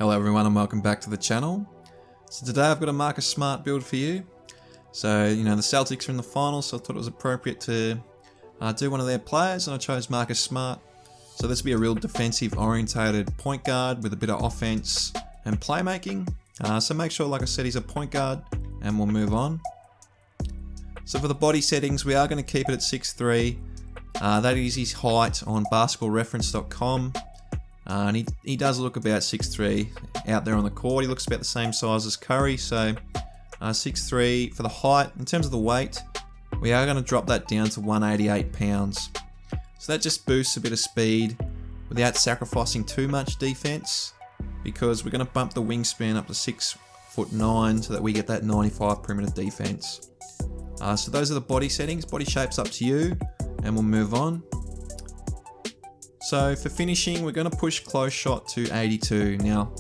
Hello everyone and welcome back to the channel. So today I've got a Marcus Smart build for you. So, the Celtics are in the finals, so I thought it was appropriate to do one of their players, and I chose Marcus Smart. So this will be a real defensive orientated point guard with a bit of offense and playmaking. So make sure, like I said, he's a point guard, and we'll move on. So for the body settings, we are going to keep it at 6'3". That is his height on basketballreference.com. And he does look about 6'3" out there on the court. He looks about the same size as Curry, so 6'3" for the height. In terms of the weight, we are going to drop that down to 188 pounds. So that just boosts a bit of speed without sacrificing too much defense, because we're going to bump the wingspan up to 6'9" so that we get that 95 perimeter defense. So those are the body settings. Body shape's up to you, and we'll move on. So for finishing, we're going to push close shot to 82. Now,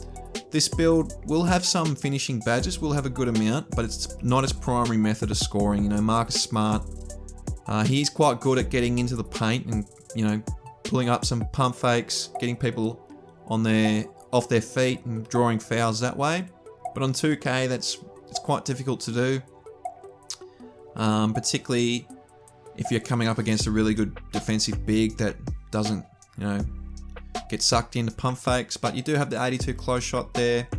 this build will have some finishing badges, will have a good amount, but it's not his primary method of scoring. Marcus Smart, he's quite good at getting into the paint and, pulling up some pump fakes, getting people off their feet and drawing fouls that way. But on 2K, it's quite difficult to do, particularly if you're coming up against a really good defensive big that doesn't get sucked into pump fakes. But you do have the 82 close shot there.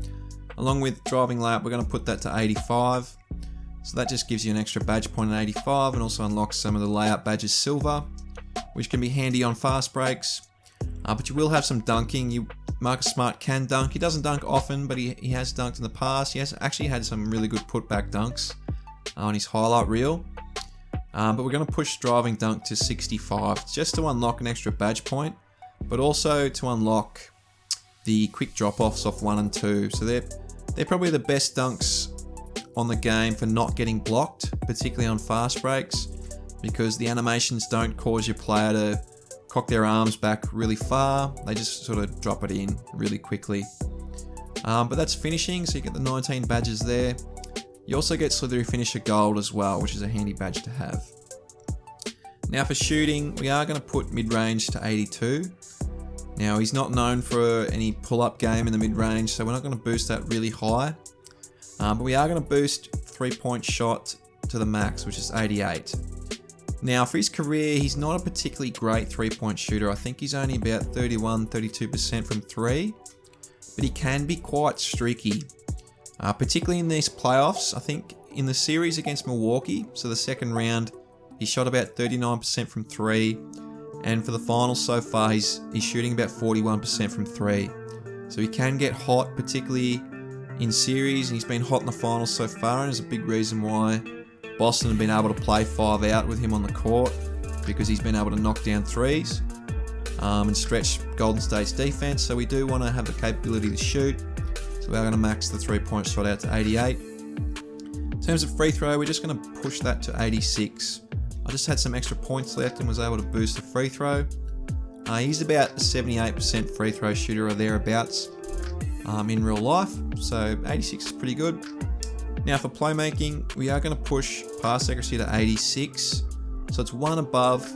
Along with driving layup, we're going to put that to 85. So that just gives you an extra badge point at 85 and also unlocks some of the layup badges silver, which can be handy on fast breaks. But you will have some dunking. Marcus Smart can dunk. He doesn't dunk often, but he has dunked in the past. He has actually had some really good putback dunks on his highlight reel. But we're going to push driving dunk to 65 just to unlock an extra badge point, but also to unlock the quick drop-offs off 1 and 2. So they're probably the best dunks on the game for not getting blocked, particularly on fast breaks, because the animations don't cause your player to cock their arms back really far. They just sort of drop it in really quickly. But that's finishing, so you get the 19 badges there. You also get Slithery Finisher Gold as well, which is a handy badge to have. Now for shooting, we are going to put mid-range to 82. Now he's not known for any pull-up game in the mid-range, so we're not going to boost that really high. But we are going to boost 3-point shot to the max, which is 88. Now for his career, he's not a particularly great 3-point shooter. I think he's only about 31-32% from 3, but he can be quite streaky. Particularly in these playoffs. I think in the series against Milwaukee, so the second round, he shot about 39% from 3, and for the finals so far, he's shooting about 41% from 3. So he can get hot, particularly in series, and he's been hot in the finals so far, and there's a big reason why Boston have been able to play 5 out with him on the court, because he's been able to knock down threes and stretch Golden State's defense. So we do want to have the capability to shoot. So we're going to max the 3-point shot out to 88. In terms of free throw, we're just going to push that to 86. I just had some extra points left and was able to boost the free throw. He's about a 78% free throw shooter or thereabouts in real life, so 86 is pretty good. Now for playmaking, we are going to push pass accuracy to 86. So it's one above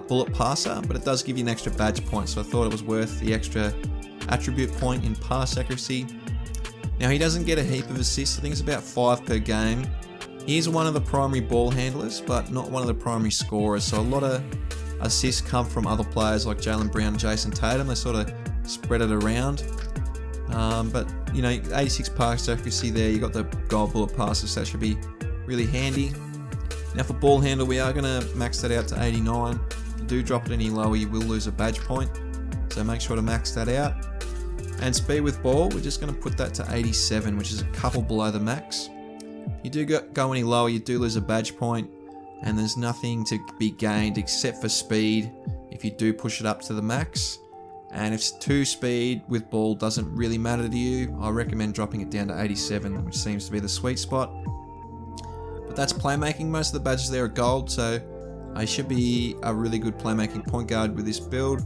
bullet passer, but it does give you an extra badge point, so I thought it was worth the extra attribute point in pass accuracy. Now he doesn't get a heap of assists. I think it's about 5 per game. He is one of the primary ball handlers, but not one of the primary scorers. So a lot of assists come from other players like Jaylen Brown and Jason Tatum. They sort of spread it around. But 86 pass accuracy there. You got the gold bullet passes, so that should be really handy. Now for ball handle, we are going to max that out to 89. If you do drop it any lower, you will lose a badge point. So make sure to max that out. And speed with ball, we're just going to put that to 87, which is a couple below the max. You do go any lower, you do lose a badge point, and there's nothing to be gained except for speed if you do push it up to the max. And if 2 speed with ball doesn't really matter to you, I recommend dropping it down to 87, which seems to be the sweet spot. But that's playmaking. Most of the badges there are gold, so I should be a really good playmaking point guard with this build.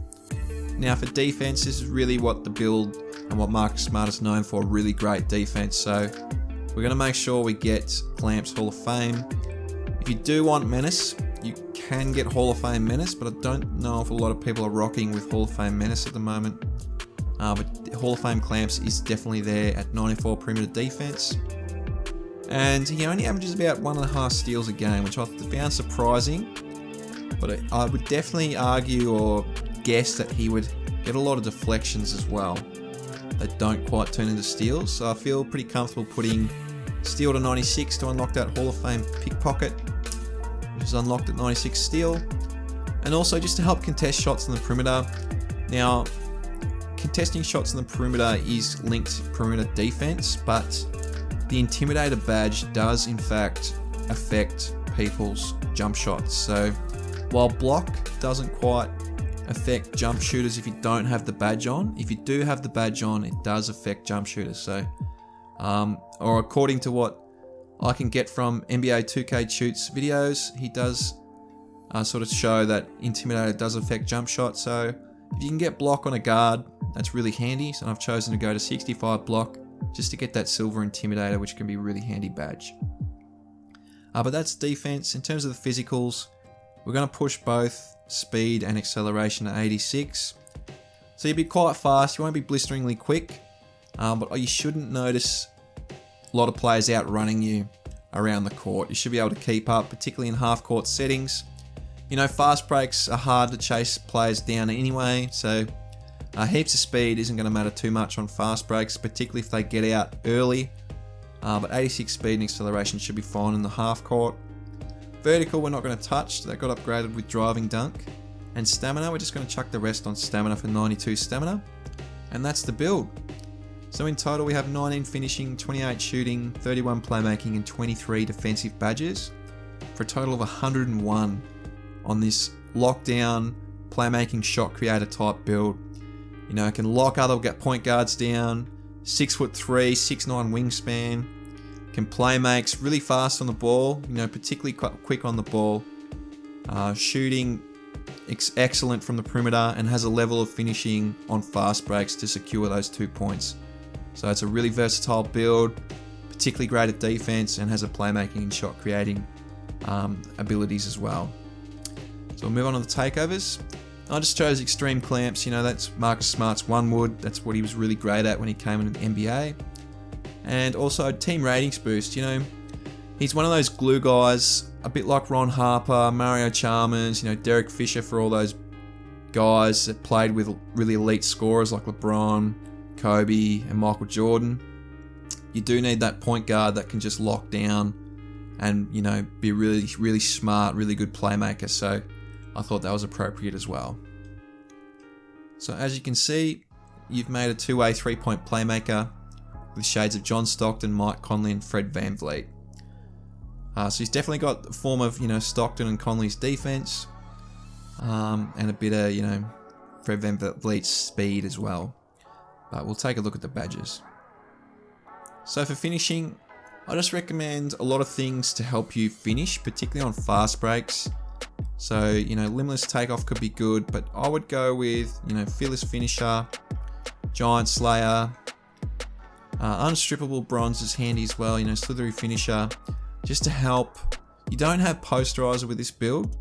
Now for defense, this is really what the build and what Marcus Smart is known for, really great defense. So we're going to make sure we get Clamps Hall of Fame. If you do want Menace, you can get Hall of Fame Menace, but I don't know if a lot of people are rocking with Hall of Fame Menace at the moment. but Hall of Fame clamps is definitely there at 94 perimeter defense. And he only averages about 1.5 steals a game, which I found surprising. But I would definitely argue or guess that he would get a lot of deflections as well that don't quite turn into steals. So I feel pretty comfortable putting steal to 96 to unlock that Hall of Fame pickpocket, which is unlocked at 96 steal. And also just to help contest shots on the perimeter. Now, contesting shots on the perimeter is linked to perimeter defense, but the Intimidator badge does in fact affect people's jump shots. So while block doesn't quite affect jump shooters if you don't have the badge on, if you do have the badge on, it does affect jump shooters. So, or according to what I can get from NBA 2K Shoots videos, he does sort of show that Intimidator does affect jump shots. So if you can get block on a guard, that's really handy. So I've chosen to go to 65 block just to get that silver Intimidator, which can be a really handy badge. But that's defense. In terms of the physicals, we're going to push both speed and acceleration at 86. So you'll be quite fast, you won't be blisteringly quick, but you shouldn't notice a lot of players outrunning you around the court. You should be able to keep up, particularly in half court settings. You know, fast breaks are hard to chase players down anyway, so heaps of speed isn't going to matter too much on fast breaks, particularly if they get out early. But 86 speed and acceleration should be fine in the half court. Vertical we're not going to touch, that got upgraded with driving dunk. And stamina, we're just going to chuck the rest on stamina for 92 stamina. And that's the build. So in total we have 19 finishing, 28 shooting, 31 playmaking and 23 defensive badges for a total of 101 on this lockdown playmaking shot creator type build. You know, it can lock other point guards down, 6'3", 6'9" wingspan, can play makes, really fast on the ball, you know, particularly quick on the ball, shooting excellent from the perimeter, and has a level of finishing on fast breaks to secure those 2 points. So it's a really versatile build, particularly great at defense, and has a playmaking and shot creating abilities as well. So we'll move on to the takeovers. I just chose extreme clamps. You know, that's Marcus Smart's one wood. That's what he was really great at when he came into the NBA. And also team ratings boost. You know, he's one of those glue guys, a bit like Ron Harper, Mario Chalmers, you know, Derek Fisher, for all those guys that played with really elite scorers like LeBron, Kobe, and Michael Jordan. You do need that point guard that can just lock down and, you know, be really, really smart, really good playmaker. So I thought that was appropriate as well. So as you can see, you've made a two-way three-point playmaker with shades of John Stockton, Mike Conley, and Fred VanVleet. So he's definitely got the form of, you know, Stockton and Conley's defense, and a bit of, you know, Fred VanVleet's speed as well. But we'll take a look at the badges. So for finishing, I just recommend a lot of things to help you finish, particularly on fast breaks. So, you know, Limitless Takeoff could be good, but I would go with, you know, Fearless Finisher, Giant Slayer, Unstrippable Bronze is handy as well, you know, Slithery Finisher, just to help. You don't have Posterizer with this build,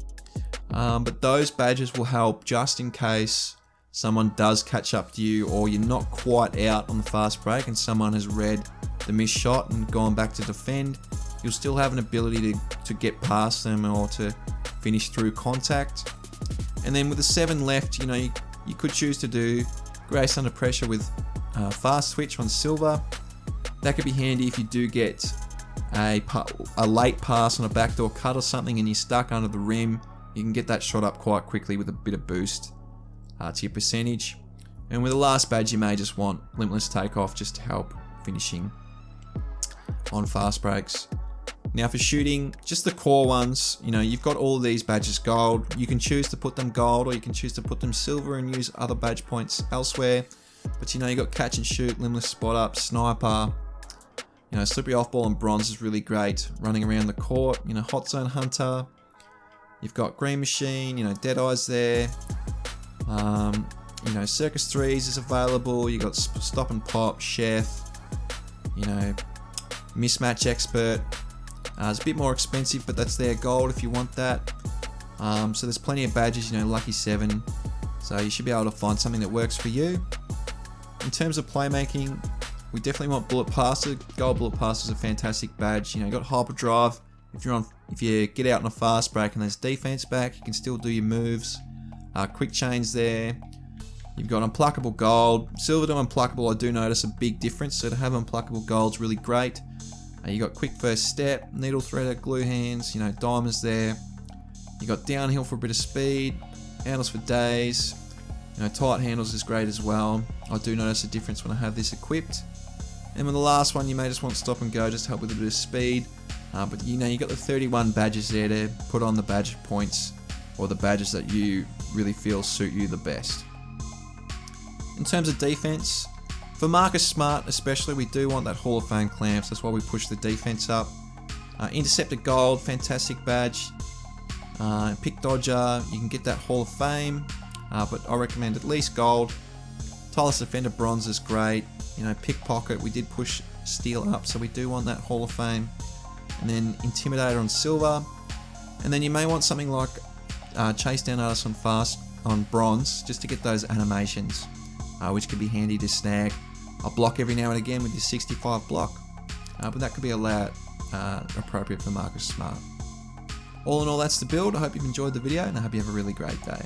but those badges will help just in case someone does catch up to you, or you're not quite out on the fast break and someone has read the missed shot and gone back to defend. You'll still have an ability to get past them or to finish through contact. And then with the 7 left, you know, you could choose to do Grace Under Pressure with Fast Switch on Silver. That could be handy if you do get a late pass on a backdoor cut or something and you're stuck under the rim. You can get that shot up quite quickly with a bit of boost to your percentage. And with the last badge, you may just want Limitless Takeoff just to help finishing on fast breaks. Now for shooting, just the core ones, you know, you've got all of these badges gold. You can choose to put them gold, or you can choose to put them silver and use other badge points elsewhere. But you know, you got Catch and Shoot, Limitless Spot Up, Sniper, you know, Slippery Off Ball and Bronze is really great running around the court. You know, Hot Zone Hunter, you've got Green Machine, you know, Dead Eyes there. You know, Circus 3s is available. You got Stop and Pop, Chef, you know, Mismatch Expert. It's a bit more expensive, but that's their gold if you want that. So there's plenty of badges, you know, Lucky 7. So you should be able to find something that works for you. In terms of playmaking, we definitely want Bullet Passer. Gold Bullet Passer is a fantastic badge. You know, you got Hyperdrive. If you get out on a fast break and there's defense back, you can still do your moves. Quick chains there. You've got Unpluckable Gold. Silver to Unpluckable, I do notice a big difference. So to have Unpluckable Gold's really great. You got Quick First Step, Needle Threader, Glue Hands. You know, diamonds there. You got Downhill for a bit of speed. Handles for days. You know, Tight Handles is great as well. I do notice a difference when I have this equipped. And with the last one, you may just want Stop and Go just to help with a bit of speed. But you know, you got the 31 badges there to put on the badge points, or the badges that you really feel suit you the best. In terms of defense, for Marcus Smart especially, we do want that Hall of Fame clamps. That's why we push the defense up. Interceptor Gold, fantastic badge. Pick Dodger, you can get that Hall of Fame, but I recommend at least Gold. Tireless Defender Bronze is great. You know, Pickpocket, we did push Steel up, so we do want that Hall of Fame. And then Intimidator on Silver. And then you may want something like Chase Down Artist on Bronze, just to get those animations, which could be handy to snag. I'll block every now and again with your 65 block, but that could be appropriate for Marcus Smart. All in all, that's the build. I hope you've enjoyed the video, and I hope you have a really great day.